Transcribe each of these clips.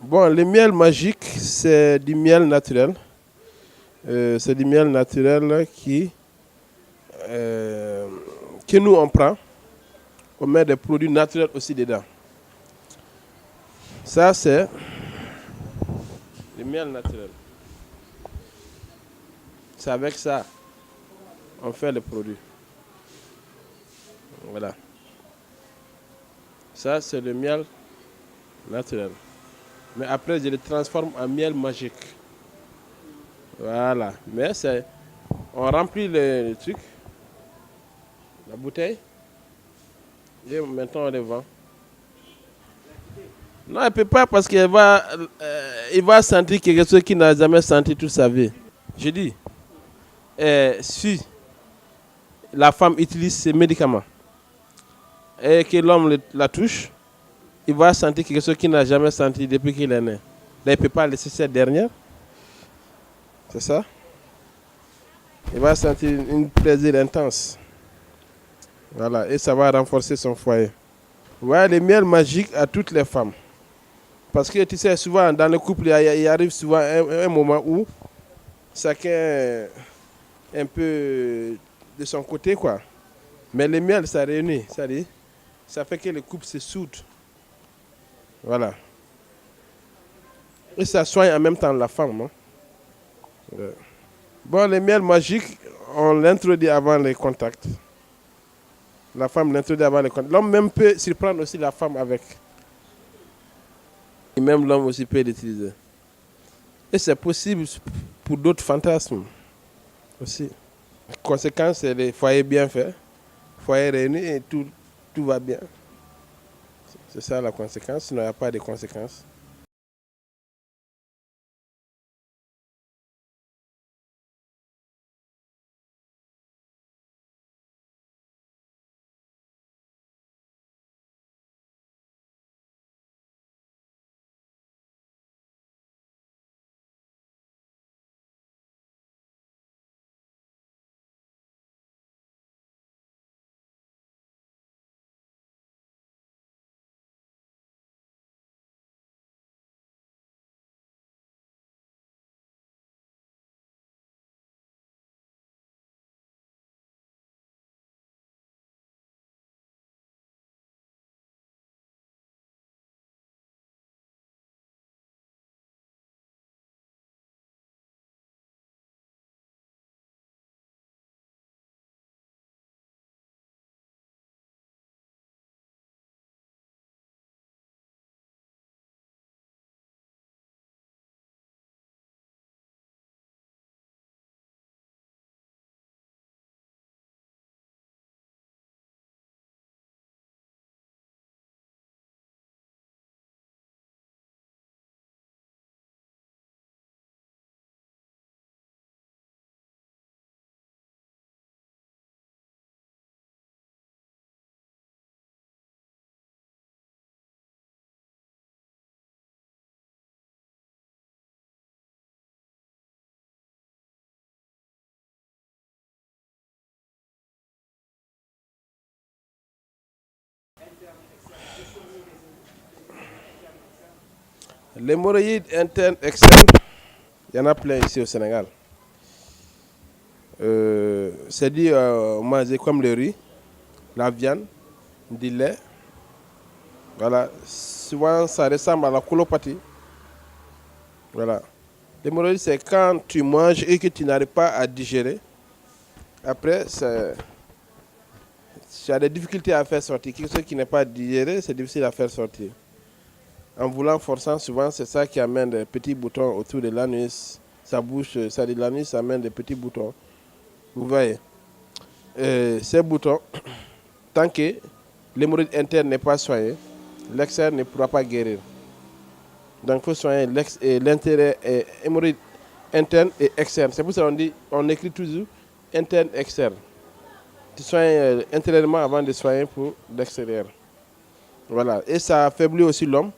Bon, le miel magique, c'est du miel naturel. C'est du miel naturel euh, que nous on prend. On met des produits naturels aussi dedans. Ça, c'est le miel naturel. C'est avec ça on fait le produit. Voilà. Ça, c'est le miel naturel. Mais après, je le transforme en miel magique. Voilà. Mais c'est. On remplit le truc, la bouteille, et maintenant on le vend. Non, elle ne peut pas parce il va sentir quelque chose qu'il n'a jamais senti toute sa vie. Je dis, si la femme utilise ces médicaments et que l'homme la touche, il va sentir quelque chose qu'il n'a jamais senti depuis qu'il est né. Là, il ne peut pas laisser cette dernière. C'est ça? Il va sentir un plaisir intense. Voilà, et ça va renforcer son foyer. Ouais, le miel magique à toutes les femmes. Parce que tu sais, souvent dans le couple, il arrive souvent un moment où chacun est un peu de son côté, quoi. Mais le miel, ça réunit, ça fait que le couple se soude. Voilà. Et ça soigne en même temps la femme. Hein. Ouais. Bon, le miel magique, on l'introduit avant les contacts. La femme l'introduit avant les contacts. L'homme même peut surprendre aussi la femme avec. Et même l'homme aussi peut l'utiliser. Et c'est possible pour d'autres fantasmes aussi. La conséquence, c'est le foyer bien fait, foyer réuni et tout va bien. C'est ça la conséquence, sinon il n'y a pas de conséquences. L'hémorroïde interne externe, il y en a plein ici au Sénégal. C'est dit manger comme le riz, la viande, du lait. Voilà. Souvent, ça ressemble à la colopathie. Voilà. L'hémorroïde, c'est quand tu manges et que tu n'arrives pas à digérer. Après, tu as des difficultés à faire sortir. Quelque chose qui n'est pas digéré, c'est difficile à faire sortir. En voulant forçant, souvent, c'est ça qui amène des petits boutons autour de l'anus. Sa bouche, ça de l'anus, ça amène des petits boutons. Vous voyez. Ces boutons, tant que l'hémorroïde interne n'est pas soigné, l'externe ne pourra pas guérir. Donc, il faut soigner l'intérieur, hémorroïde interne et externe. C'est pour ça qu'on dit, on écrit toujours interne, externe. Tu soignes intérieurement avant de soigner pour l'extérieur. Voilà. Et ça affaiblit aussi l'homme.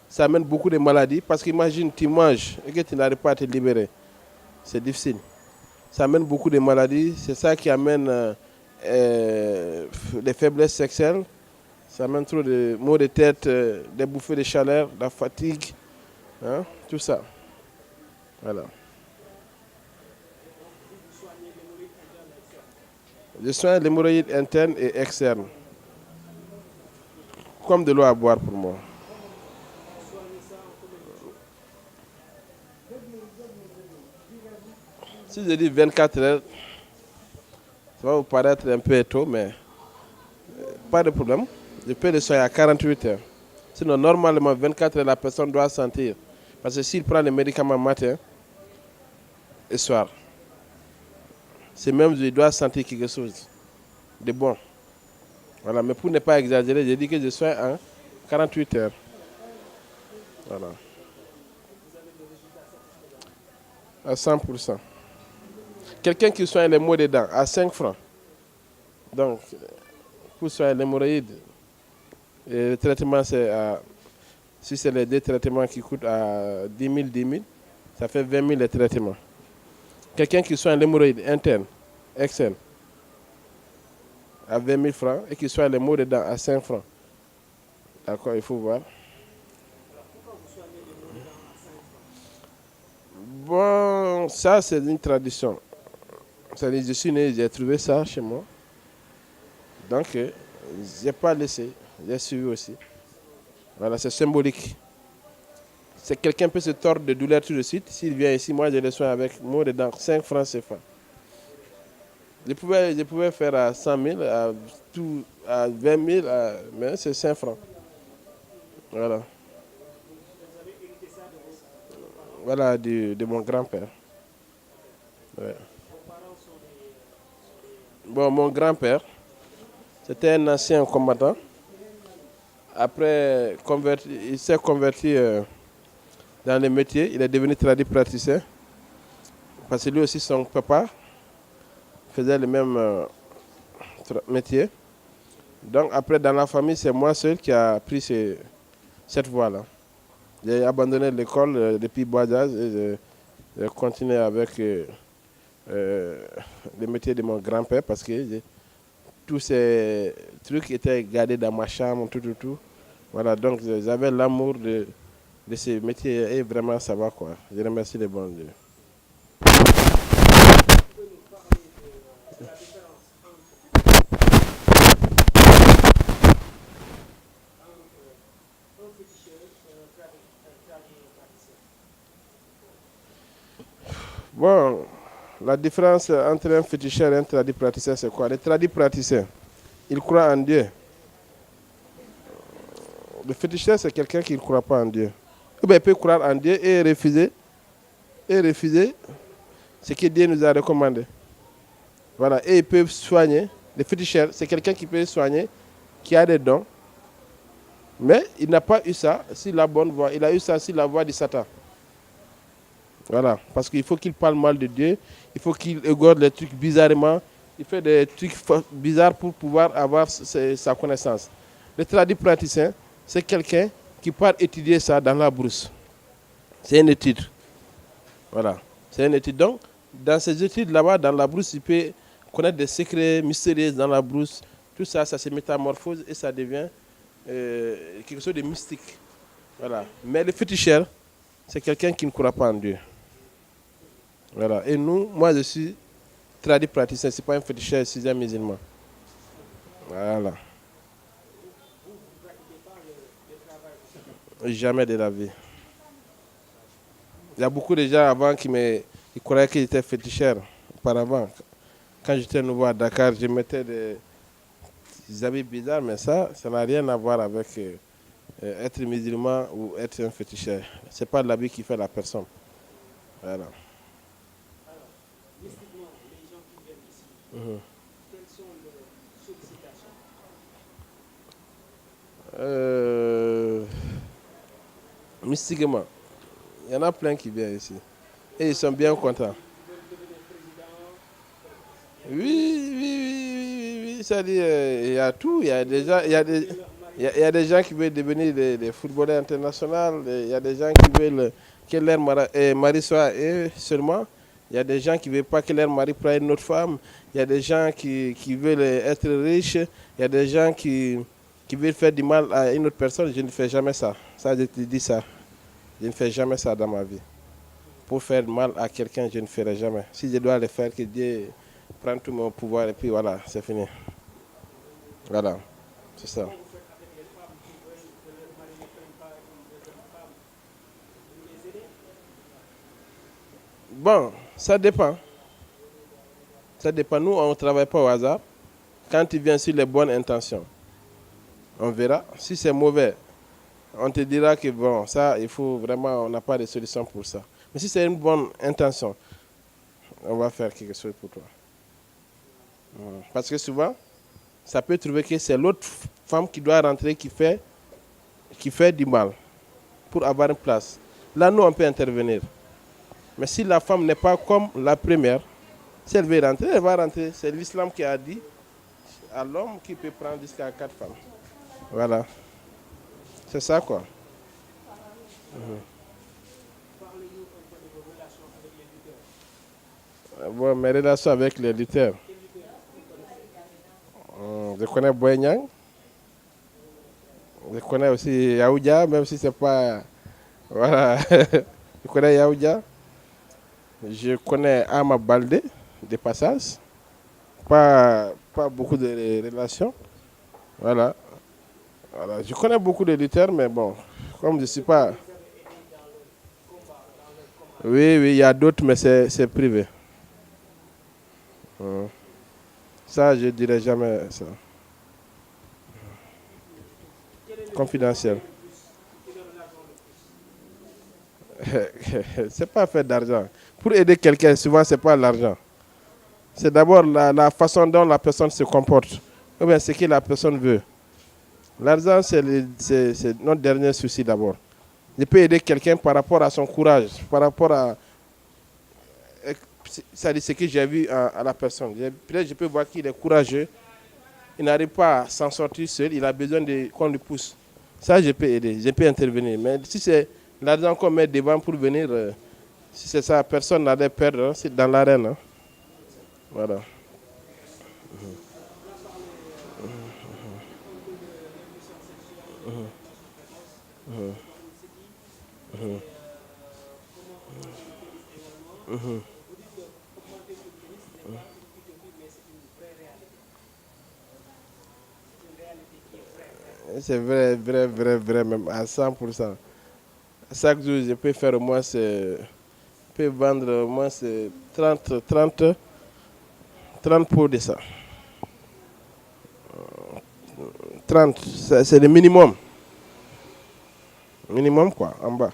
Ça amène beaucoup de maladies. Parce qu'imagine, tu manges et que tu n'arrives pas à te libérer. C'est difficile. Ça amène beaucoup de maladies. C'est ça qui amène les faiblesses sexuelles. Ça amène trop de maux de tête, des bouffées de chaleur, de la fatigue. Hein? Tout ça. Voilà. Je soigne l'hémorroïde interne et externe. Comme de l'eau à boire pour moi. Si je dis 24 heures, ça va vous paraître un peu tôt, mais pas de problème. Je peux le soigner à 48 heures. Sinon, normalement, 24 heures, la personne doit sentir. Parce que s'il prend les médicaments matin et soir, c'est même il doit sentir quelque chose de bon. Voilà, mais pour ne pas exagérer, je dis que je soigne en 48 heures. Voilà. À 100%. Quelqu'un qui soigne les maux des dents à 5 francs. Donc, pour soigner l'hémorroïde, le traitement, c'est si c'est les deux traitements qui coûtent à 10 000, ça fait 20 000 les traitements. Quelqu'un qui soigne l'hémorroïde interne, externe, à 20 000 francs et qui soigne les maux des dents à 5 francs. D'accord, il faut voir. Bon, ça, c'est une tradition. C'est-à-dire, je suis né, j'ai trouvé ça chez moi. Donc, je n'ai pas laissé, j'ai suivi aussi. Voilà, c'est symbolique. C'est quelqu'un peut se tordre de douleur tout de suite. S'il vient ici, moi, je le soigne avec mot dedans, 5 francs CFA. Je pouvais faire à 100 000, à 20 000, mais c'est 5 francs. Voilà. Voilà, de mon grand-père. Ouais. Bon, mon grand-père, c'était un ancien combattant. Après, il s'est converti dans le métier. Il est devenu praticien. Parce que lui aussi, son papa faisait le même métier. Donc après, dans la famille, c'est moi seul qui a pris cette voie-là. J'ai abandonné l'école depuis bas âge et j'ai continué avec le métier de mon grand-père parce que tous ces trucs étaient gardés dans ma chambre, tout. Voilà, donc j'avais l'amour de ce métier et vraiment ça va quoi. Je remercie le bon Dieu. Bon, la différence entre un féticheur et un tradipraticien, c'est quoi? Les tradipraticiens, ils croient en Dieu. Le féticheur, c'est quelqu'un qui ne croit pas en Dieu. Ou bien il peut croire en Dieu et refuser ce que Dieu nous a recommandé. Voilà, et ils peuvent soigner. Le féticheur, c'est quelqu'un qui peut soigner, qui a des dons, mais il n'a pas eu ça sur la bonne voie. Il a eu ça sur la voie du Satan. Voilà, parce qu'il faut qu'il parle mal de Dieu, il faut qu'il égorde les trucs bizarrement, il fait des trucs bizarres pour pouvoir avoir sa connaissance. Le tradipraticien, c'est quelqu'un qui part étudier ça dans la brousse. C'est une étude. Voilà, c'est une étude. Donc, dans ces études là-bas, dans la brousse, il peut connaître des secrets mystérieux dans la brousse. Tout ça, ça se métamorphose et ça devient quelque chose de mystique. Voilà. Mais le féticheur, c'est quelqu'un qui ne croit pas en Dieu. Voilà. Et nous, moi je suis tradipraticien, ce n'est pas un féticheur, je suis un musulman. Voilà. Jamais de la vie. Il y a beaucoup de gens avant qui croyaient que j'étais féticheur auparavant. Quand j'étais nouveau à Dakar, je mettais des habits bizarres, mais ça n'a rien à voir avec être musulman ou être un féticheur. Ce n'est pas l'habit qui fait la personne. Voilà. Mystiquement, les gens qui viennent ici, quelles sont leurs sollicitations? Mystiquement, il y en a plein qui viennent ici. Et ils sont bien contents. Ils veulent devenir président? Oui. C'est-à-dire, il y a tout. Il y a des gens, il y a des gens qui veulent devenir des footballeurs internationaux. Il y a des gens qui veulent que leur mari soit eux seulement. Il y a des gens qui ne veulent pas que leur mari prenne une autre femme. Il y a des gens qui veulent être riches. Il y a des gens qui veulent faire du mal à une autre personne. Je ne fais jamais ça. Ça, je te dis ça. Je ne fais jamais ça dans ma vie. Pour faire mal à quelqu'un, je ne ferai jamais. Si je dois le faire, que Dieu prenne tout mon pouvoir et puis voilà, c'est fini. Voilà, c'est ça. Comment vous faites avec les femmes qui veulent que leur mari ne prenne pas une deuxième femme? Vous les aidez? Bon, ça dépend. Ça dépend. Nous, on ne travaille pas au hasard. Quand tu viens sur les bonnes intentions, on verra. Si c'est mauvais, on te dira que bon, ça, il faut vraiment, on n'a pas de solution pour ça. Mais si c'est une bonne intention, on va faire quelque chose pour toi. Parce que souvent, ça peut trouver que c'est l'autre femme qui doit rentrer qui fait du mal pour avoir une place. Là, nous, on peut intervenir. Mais si la femme n'est pas comme la première, si elle veut rentrer, elle va rentrer. C'est l'islam qui a dit à l'homme qui peut prendre jusqu'à 4 femmes. Voilà. C'est ça, quoi. Parlez-nous un peu de vos relations avec les lutteurs. Bon, mes relations avec les lutteurs. Quel lutteur vous connaissez? Je connais Boy Niang. Je connais aussi Yaoudia, même si c'est pas. Voilà. Je connais Yaoudia. Je connais Ama Baldé, de passage. Pas beaucoup de relations. Voilà. Voilà. Je connais beaucoup de lutteurs, mais bon, comme je ne suis pas. Oui, oui, il y a d'autres, mais c'est privé. Ça, je ne dirais jamais ça. Confidentiel. C'est pas fait d'argent. Pour aider quelqu'un, souvent, c'est pas l'argent. C'est d'abord la façon dont la personne se comporte, ou bien ce que la personne veut. L'argent, c'est notre dernier souci d'abord. Je peux aider quelqu'un par rapport à son courage, par rapport à ce que j'ai vu à la personne. Peut-être je peux voir qu'il est courageux, il n'arrive pas à s'en sortir seul, il a besoin qu'on lui pousse. Ça, je peux aider, je peux intervenir. Mais si c'est l'argent qu'on met devant pour venir, si c'est ça, personne n'allait perdre, c'est dans l'arène. Hein. Voilà. C'est vrai, vrai, vrai, vrai, même à 100%. Chaque jour, je peux faire au moins, je peux vendre au moins 30 pots de ça. 30, c'est le minimum. Minimum quoi, en bas.